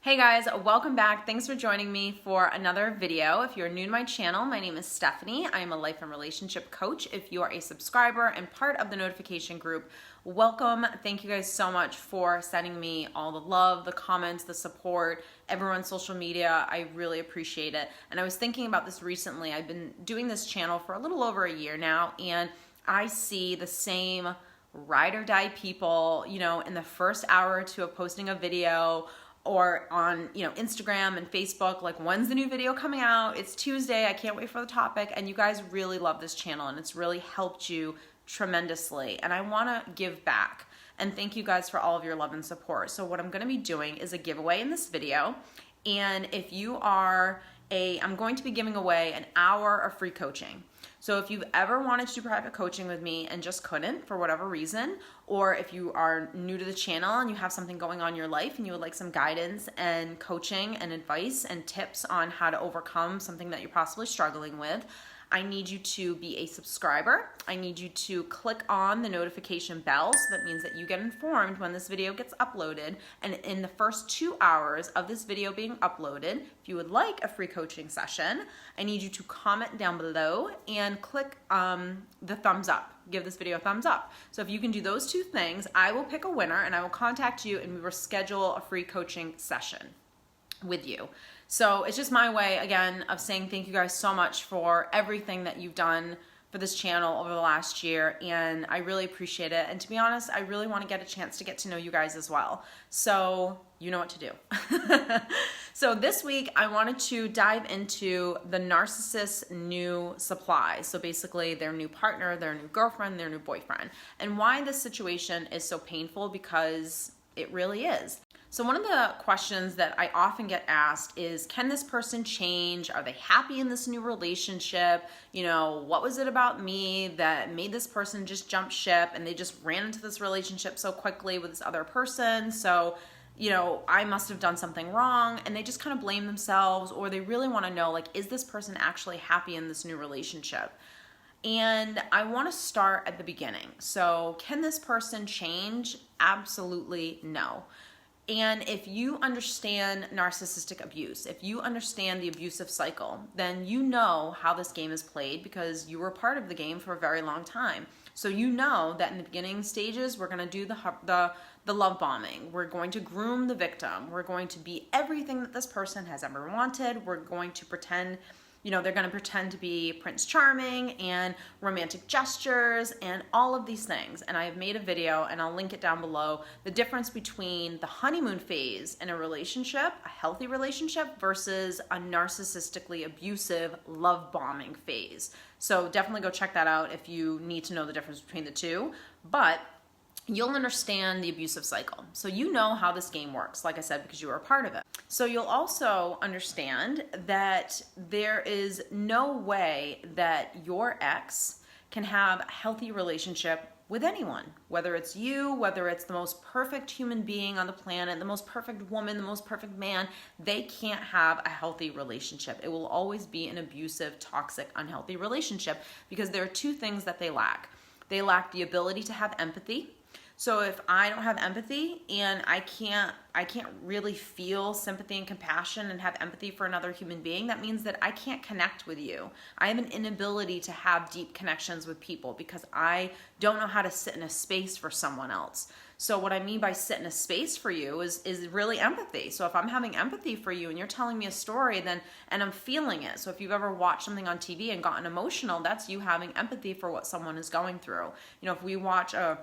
Hey guys, welcome back. Thanks for joining me for another video. If you're new to my channel, my name is Stephanie. I am a life and relationship coach. If you are a subscriber and part of the notification group, welcome. Thank you guys so much for sending me all the love, the comments, the support, everyone's social media. I really appreciate it. And I was thinking about this recently. I've been doing this channel for a little over a year now, and I see the same ride or die people, in the first hour or two of posting a video or on, Instagram and Facebook, like, when's the new video coming out? It's Tuesday, I can't wait for the topic. And you guys really love this channel and it's really helped you tremendously. And I wanna give back and thank you guys for all of your love and support. So what I'm gonna be doing is a giveaway in this video. And if you are I'm going to be giving away an hour of free coaching. So if you've ever wanted to do private coaching with me and just couldn't for whatever reason, or if you are new to the channel and you have something going on in your life and you would like some guidance and coaching and advice and tips on how to overcome something that you're possibly struggling with, I need you to be a subscriber. I need you to click on the notification bell, so that means that you get informed when this video gets uploaded. And in the first 2 hours of this video being uploaded, if you would like a free coaching session, I need you to comment down below and click the thumbs up. Give this video a thumbs up. So if you can do those two things, I will pick a winner and I will contact you and we will schedule a free coaching session with you. So it's just my way, again, of saying thank you guys so much for everything that you've done for this channel over the last year, and I really appreciate it. And to be honest, I really want to get a chance to get to know you guys as well. So you know what to do. So this week, I wanted to dive into the narcissist's new supply. So basically their new partner, their new girlfriend, their new boyfriend, and why this situation is so painful, because it really is. So one of the questions that I often get asked is, can this person change? Are they happy in this new relationship? What was it about me that made this person just jump ship and they just ran into this relationship so quickly with this other person? So, I must have done something wrong, and they just kind of blame themselves, or they really want to know, like, is this person actually happy in this new relationship? And I want to start at the beginning. So can this person change? Absolutely no. And if you understand narcissistic abuse, if you understand the abusive cycle, then you know how this game is played because you were part of the game for a very long time. So you know that in the beginning stages, we're going to do the love bombing. We're going to groom the victim. We're going to be everything that this person has ever wanted. We're going to pretend, they're going to pretend to be Prince Charming and romantic gestures and all of these things. And I have made a video, and I'll link it down below, the difference between the honeymoon phase in a relationship, a healthy relationship, versus a narcissistically abusive love bombing phase. So definitely go check that out if you need to know the difference between the two. But you'll understand the abusive cycle. So you know how this game works, like I said, because you were a part of it. So you'll also understand that there is no way that your ex can have a healthy relationship with anyone, whether it's you, whether it's the most perfect human being on the planet, the most perfect woman, the most perfect man. They can't have a healthy relationship. It will always be an abusive, toxic, unhealthy relationship, because there are two things that they lack. They lack the ability to have empathy. So if I don't have empathy and I can't really feel sympathy and compassion and have empathy for another human being, that means that I can't connect with you. I have an inability to have deep connections with people because I don't know how to sit in a space for someone else. So what I mean by sit in a space for you is really empathy. So if I'm having empathy for you and you're telling me a story, and I'm feeling it. So if you've ever watched something on TV and gotten emotional, that's you having empathy for what someone is going through. If we watch a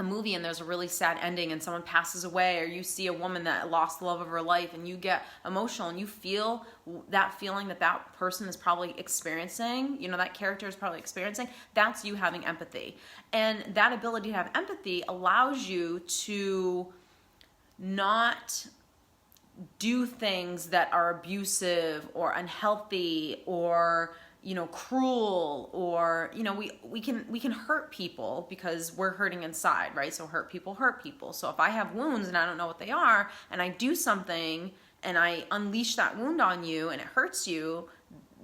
movie and there's a really sad ending and someone passes away, or you see a woman that lost the love of her life and you get emotional and you feel that feeling that person is probably experiencing, that character is probably experiencing, that's you having empathy. And that ability to have empathy allows you to not do things that are abusive or unhealthy or cruel, or we can hurt people because we're hurting inside, right? So hurt people. So if I have wounds and I don't know what they are, and I do something and I unleash that wound on you and it hurts you,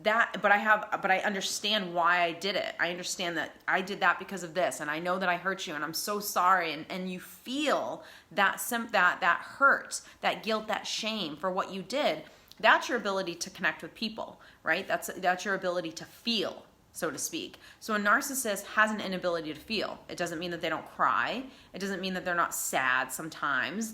but I understand why I did it. I understand that I did that because of this, and I know that I hurt you, and I'm so sorry. And you feel that hurt, that guilt, that shame for what you did. That's your ability to connect with people, right? That's your ability to feel, so to speak. So a narcissist has an inability to feel. It doesn't mean that they don't cry. It doesn't mean that they're not sad sometimes.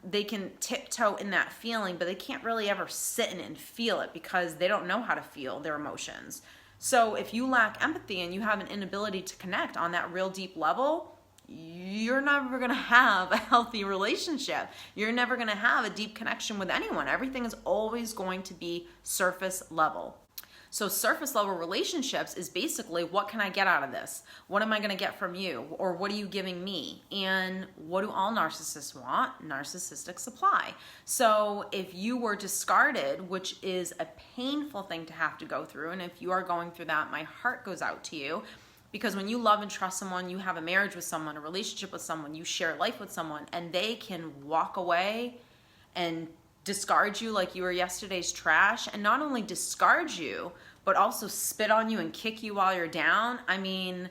They can tiptoe in that feeling, but they can't really ever sit in it and feel it because they don't know how to feel their emotions. So if you lack empathy and you have an inability to connect on that real deep level, you're never going to have a healthy relationship. You're never going to have a deep connection with anyone. Everything is always going to be surface level. So surface level relationships is basically, what can I get out of this? What am I going to get from you? Or what are you giving me? And what do all narcissists want? Narcissistic supply. So if you were discarded, which is a painful thing to have to go through, and if you are going through that, my heart goes out to you. Because when you love and trust someone, you have a marriage with someone, a relationship with someone, you share life with someone, and they can walk away and discard you like you were yesterday's trash, and not only discard you, but also spit on you and kick you while you're down. I mean,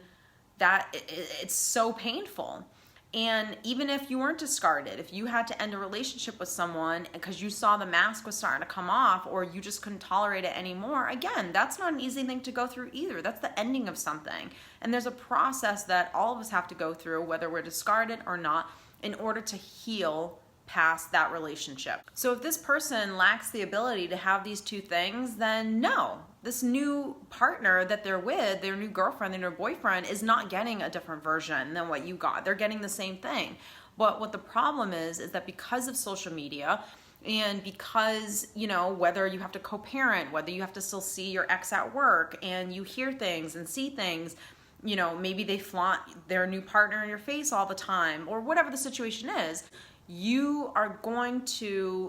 it's so painful. And even if you weren't discarded, if you had to end a relationship with someone because you saw the mask was starting to come off, or you just couldn't tolerate it anymore, again, that's not an easy thing to go through either. That's the ending of something. And there's a process that all of us have to go through, whether we're discarded or not, in order to heal past that relationship. So if this person lacks the ability to have these two things, then no, this new partner that they're with, their new girlfriend, their new boyfriend, is not getting a different version than what you got. They're getting the same thing. But what the problem is that because of social media, and because, whether you have to co-parent, whether you have to still see your ex at work, and you hear things and see things, maybe they flaunt their new partner in your face all the time, or whatever the situation is,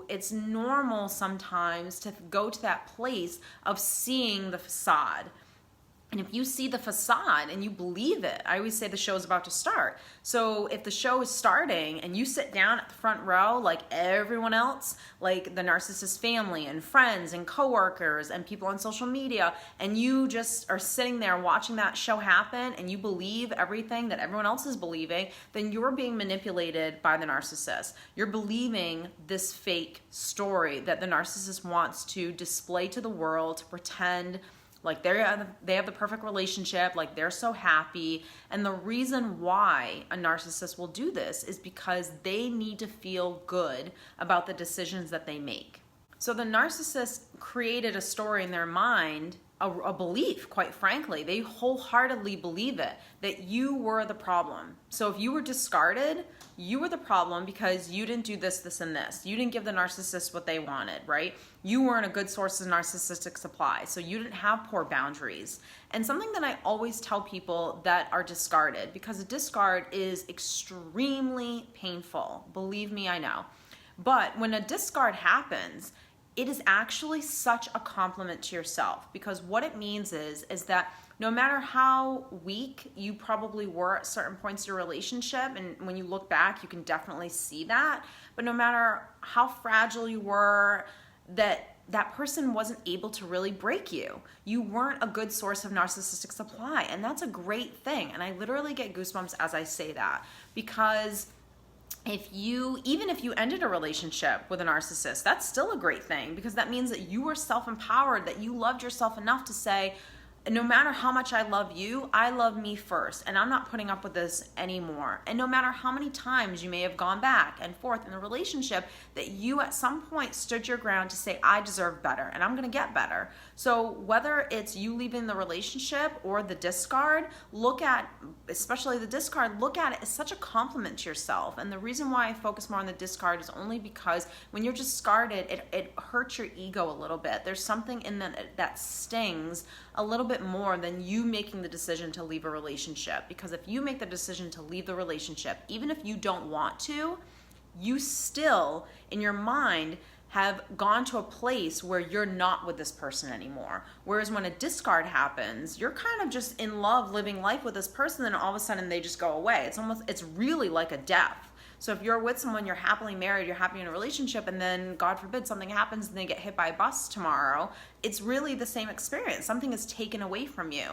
it's normal sometimes to go to that place of seeing the facade. And if you see the facade and you believe it, I always say the show is about to start. So if the show is starting and you sit down at the front row like everyone else, like the narcissist family and friends and coworkers and people on social media, and you just are sitting there watching that show happen and you believe everything that everyone else is believing, then you're being manipulated by the narcissist. You're believing this fake story that the narcissist wants to display to the world, to pretend like they have the perfect relationship, like they're so happy. And the reason why a narcissist will do this is because they need to feel good about the decisions that they make. So the narcissist created a story in their mind, a belief, quite frankly. They wholeheartedly believe it, that you were the problem. So if you were discarded, you were the problem because you didn't do this, this, and this. You didn't give the narcissist what they wanted, right? You weren't a good source of narcissistic supply, so you didn't have poor boundaries. And something that I always tell people that are discarded, because a discard is extremely painful. Believe me, I know. But when a discard happens, it is actually such a compliment to yourself, because what it means is that no matter how weak you probably were at certain points in your relationship, and when you look back, you can definitely see that, but no matter how fragile you were, that person wasn't able to really break you. You weren't a good source of narcissistic supply, and that's a great thing. And I literally get goosebumps as I say that, because even if you ended a relationship with a narcissist, that's still a great thing, because that means that you were self-empowered, that you loved yourself enough to say, no matter how much I love you, I love me first, and I'm not putting up with this anymore. And no matter how many times you may have gone back and forth in the relationship, that you at some point stood your ground to say, I deserve better, and I'm gonna get better. So whether it's you leaving the relationship or the discard, especially the discard, look at it as such a compliment to yourself. And the reason why I focus more on the discard is only because when you're discarded, it hurts your ego a little bit. There's something in that stings a little bit more than you making the decision to leave a relationship. Because if you make the decision to leave the relationship, even if you don't want to, you still, in your mind, have gone to a place where you're not with this person anymore. Whereas when a discard happens, you're kind of just in love living life with this person, and all of a sudden they just go away. It's really like a death. So if you're with someone, you're happily married, you're happy in a relationship, and then God forbid something happens and they get hit by a bus tomorrow, it's really the same experience. Something is taken away from you.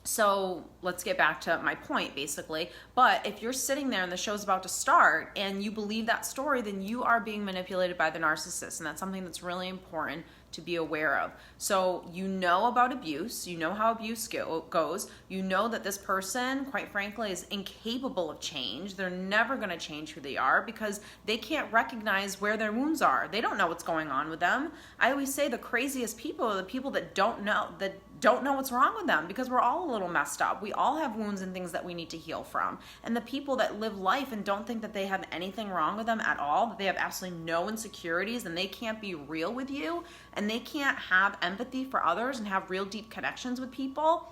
So let's get back to my point, basically. But if you're sitting there and the show's about to start and you believe that story, then you are being manipulated by the narcissist. And that's something that's really important to be aware of. So you know about abuse, you know how abuse goes, you know that this person, quite frankly, is incapable of change. They're never going to change who they are because they can't recognize where their wounds are. They don't know what's going on with them. I always say the craziest people are the people that don't know what's wrong with them, because we're all a little messed up. We all have wounds and things that we need to heal from. And the people that live life and don't think that they have anything wrong with them at all, that they have absolutely no insecurities and they can't be real with you and they can't have empathy for others and have real deep connections with people,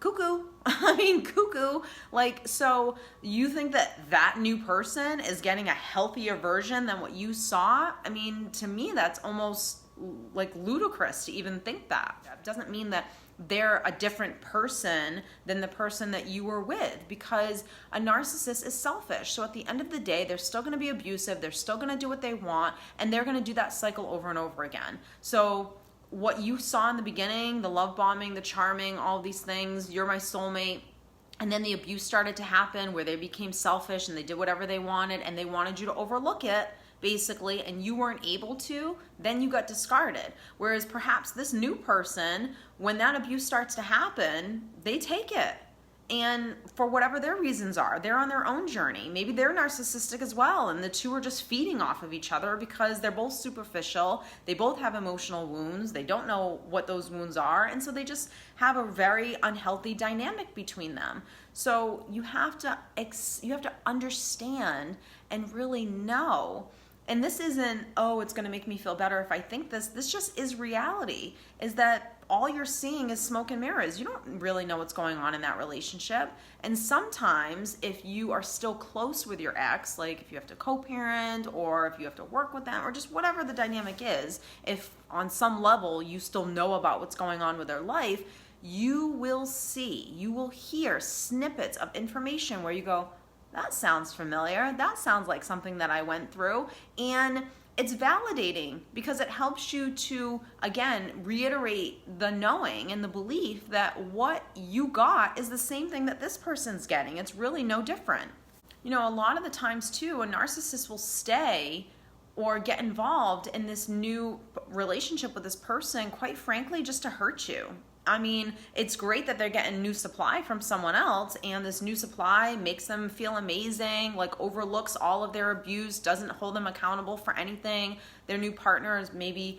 cuckoo. I mean, cuckoo. Like, so you think that new person is getting a healthier version than what you saw? I mean, to me, that's almost like ludicrous to even think that. That doesn't mean that they're a different person than the person that you were with, because a narcissist is selfish. So at the end of the day, they're still going to be abusive. They're still going to do what they want, and they're going to do that cycle over and over again. So what you saw in the beginning, the love bombing, the charming, all these things, you're my soulmate, and then the abuse started to happen where they became selfish and they did whatever they wanted and they wanted you to overlook it, basically, and you weren't able to, then you got discarded. Whereas perhaps this new person, when that abuse starts to happen, they take it. And for whatever their reasons are, they're on their own journey. Maybe they're narcissistic as well, and the two are just feeding off of each other because they're both superficial. They both have emotional wounds. They don't know what those wounds are, and so they just have a very unhealthy dynamic between them. So you have to understand and really know. And this isn't, oh, it's going to make me feel better if I think this. This just is reality, is that all you're seeing is smoke and mirrors. You don't really know what's going on in that relationship. And sometimes if you are still close with your ex, like if you have to co-parent or if you have to work with them or just whatever the dynamic is, if on some level you still know about what's going on with their life, you will hear snippets of information where you go, that sounds familiar. That sounds like something that I went through. And it's validating because it helps you to, again, reiterate the knowing and the belief that what you got is the same thing that this person's getting. It's really no different. You know, a lot of the times too, a narcissist will stay or get involved in this new relationship with this person, quite frankly, just to hurt you. I mean, it's great that they're getting new supply from someone else, and this new supply makes them feel amazing, like overlooks all of their abuse, doesn't hold them accountable for anything. Their new partner is maybe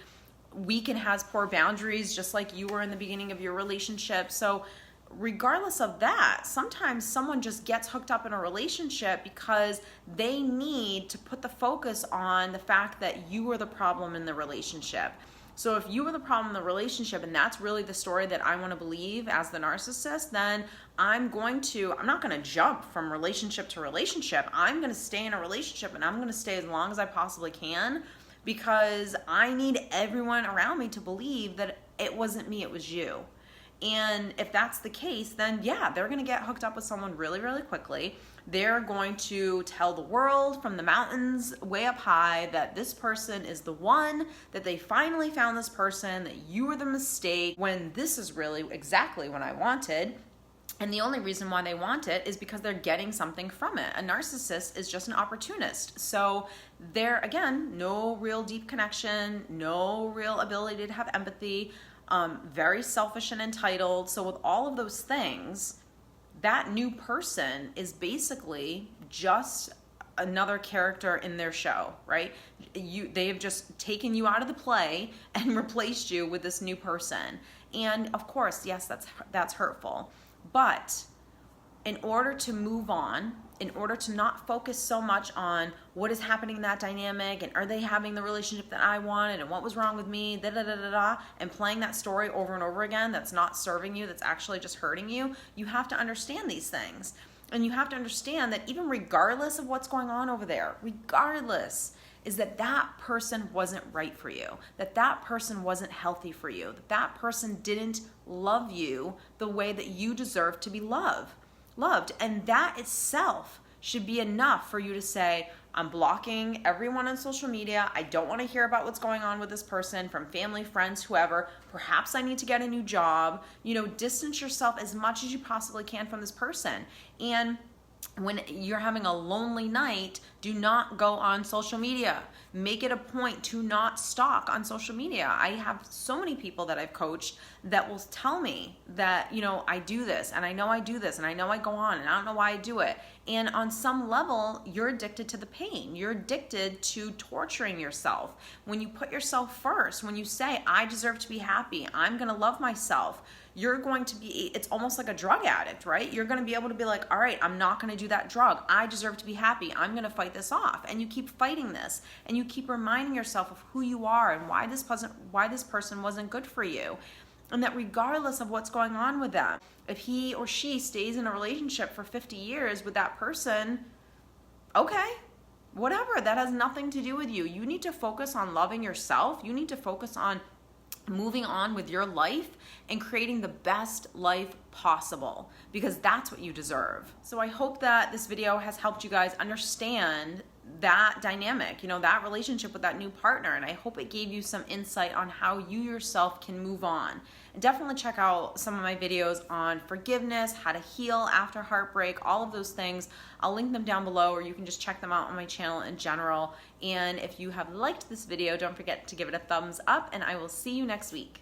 weak and has poor boundaries, just like you were in the beginning of your relationship. So regardless of that, sometimes someone just gets hooked up in a relationship because they need to put the focus on the fact that you were the problem in the relationship. So if you were the problem in the relationship and that's really the story that I want to believe as the narcissist, then I'm not going to jump from relationship to relationship. I'm going to stay in a relationship and I'm going to stay as long as I possibly can because I need everyone around me to believe that it wasn't me, it was you. And if that's the case, then yeah, they're going to get hooked up with someone really, really quickly. They're going to tell the world from the mountains way up high that this person is the one, that they finally found this person, that you were the mistake, when this is really exactly what I wanted. And the only reason why they want it is because they're getting something from it. A narcissist is just an opportunist. So there, again, no real deep connection, no real ability to have empathy, very selfish and entitled. So with all of those things, that new person is basically just another character in their show, right? They have just taken you out of the play and replaced you with this new person. And of course, yes, that's hurtful. But in order to move on, in order to not focus so much on what is happening in that dynamic and are they having the relationship that I wanted and what was wrong with me, and playing that story over and over again that's not serving you, that's actually just hurting you, you have to understand these things. And you have to understand that even regardless of what's going on over there, regardless, is that person wasn't right for you, that person wasn't healthy for you, that person didn't love you the way that you deserve to be loved. And that itself should be enough for you to say, I'm blocking everyone on social media. I don't want to hear about what's going on with this person, from family, friends, whoever. Perhaps I need to get a new job. Distance yourself as much as you possibly can from this person. And when you're having a lonely night, do not go on social media. Make it a point to not stalk on social media. I have so many people that I've coached that will tell me that, I do this, and I know I do this, and I know I go on, and I don't know why I do it. And on some level, you're addicted to the pain. You're addicted to torturing yourself. When you put yourself first, when you say, I deserve to be happy, I'm gonna love myself, you're going to be, it's almost like a drug addict, right? You're going to be able to be like, all right, I'm not going to do that drug. I deserve to be happy. I'm going to fight this off. And you keep fighting this, and you keep reminding yourself of who you are and why this person wasn't good for you. And that regardless of what's going on with them, if he or she stays in a relationship for 50 years with that person, okay, whatever, that has nothing to do with you. You need to focus on loving yourself. You need to focus on moving on with your life and creating the best life possible, because that's what you deserve. So I hope that this video has helped you guys understand that dynamic, that relationship with that new partner. And I hope it gave you some insight on how you yourself can move on. And definitely check out some of my videos on forgiveness, how to heal after heartbreak, all of those things. I'll link them down below, or you can just check them out on my channel in general. And if you have liked this video, don't forget to give it a thumbs up, and I will see you next week.